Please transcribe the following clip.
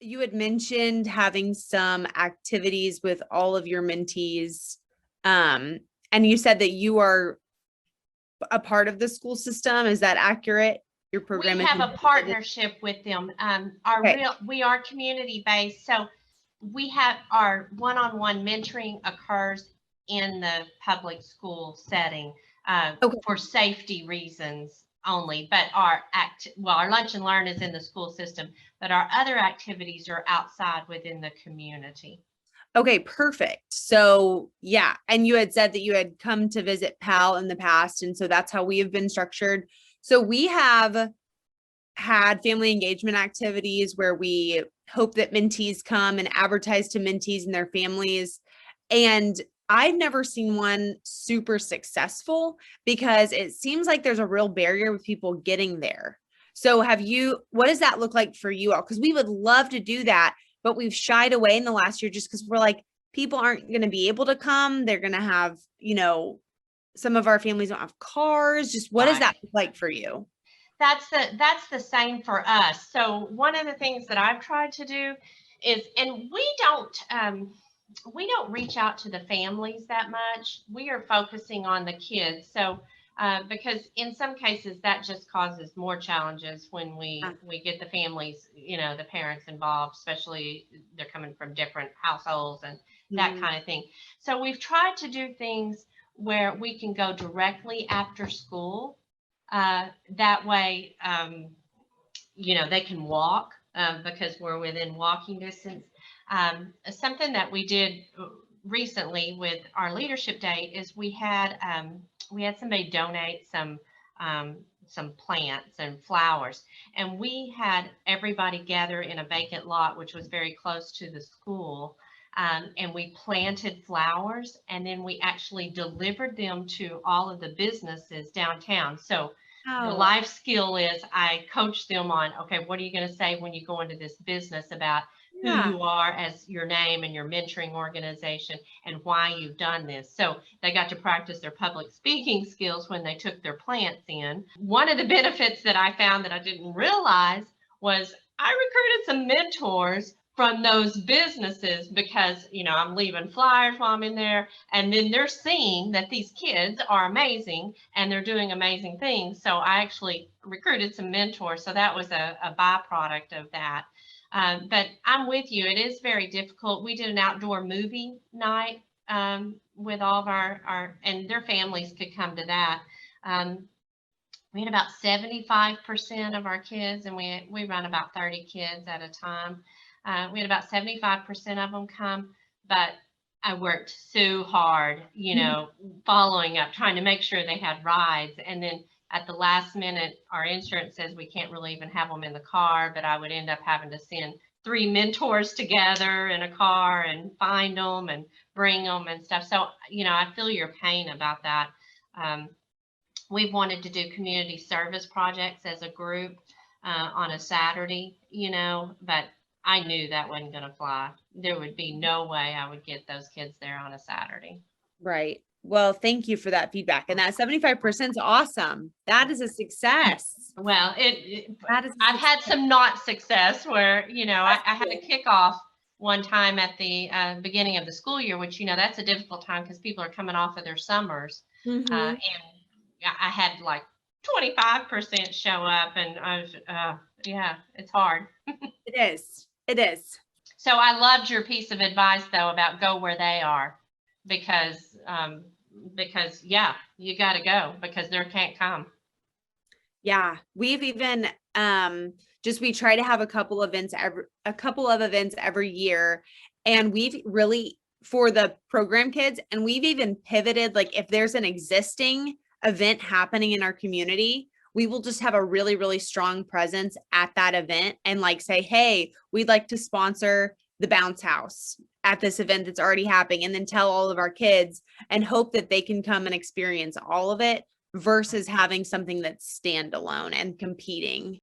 you had mentioned having some activities with all of your mentees. And you said that you are a part of the school system. Is that accurate? Your We program is have a partnership with them. okay. We are community based, so we have our one-on-one mentoring occurs in the public school setting Okay. for safety reasons only. But our lunch and learn is in the school system, but our other activities are outside within the community. Okay, perfect. So yeah, and you had said that you had come to visit PAL in the past, and so that's how we have been structured. So we have had family engagement activities where we hope that mentees come and advertise to mentees and their families. And I've never seen one super successful because it seems like there's a real barrier with people getting there. So what does that look like for you all? Because we would love to do that, but we've shied away in the last year just because we're like, people aren't going to be able to come. They're going to have, some of our families don't have cars. Just what does Right. that look like for you? That's the same for us. So one of the things that I've tried to do is, and we don't reach out to the families that much. We are focusing on the kids. So because in some cases that just causes more challenges when we get the families, the parents involved, especially they're coming from different households and that kind of thing. So we've tried to do things where we can go directly after school. That way, they can walk because we're within walking distance. Something that we did recently with our leadership day is we had somebody donate some plants and flowers, and we had everybody gather in a vacant lot, which was very close to the school. And we planted flowers, and then we actually delivered them to all of the businesses downtown. So the life skill is I coach them on, okay, what are you going to say when you go into this business about who you are as your name and your mentoring organization and why you've done this. So they got to practice their public speaking skills when they took their plants in. One of the benefits that I found that I didn't realize was I recruited some mentors from those businesses because, I'm leaving flyers while I'm in there. And then they're seeing that these kids are amazing and they're doing amazing things. So I actually recruited some mentors. So that was a byproduct of that. But I'm with you. It is very difficult. We did an outdoor movie night with all of our, and their families could come to that. We had about 75% of our kids, and we run about 30 kids at a time. We had about 75% of them come, but I worked so hard, following up, trying to make sure they had rides. And then at the last minute, our insurance says we can't really even have them in the car, but I would end up having to send 3 mentors together in a car and find them and bring them and stuff. So, I feel your pain about that. We've wanted to do community service projects as a group on a Saturday, but I knew that wasn't going to fly. There would be no way I would get those kids there on a Saturday. Right. Well, thank you for that feedback. And that 75% is awesome. That is a success. Well, I've had some not success where, I had a kickoff one time at the beginning of the school year, which, that's a difficult time because people are coming off of their summers. Mm-hmm. And I had like 25% show up, and I was, it's hard. It is. It is. So I loved your piece of advice though about go where they are, because you got to go because they can't come. Yeah, we've even we try to have a couple of events every year, and we've really for the program kids, and we've even pivoted, like if there's an existing event happening in our community, we will just have a really, really strong presence at that event and like say, hey, we'd like to sponsor the bounce house at this event that's already happening, and then tell all of our kids and hope that they can come and experience all of it versus having something that's standalone and competing.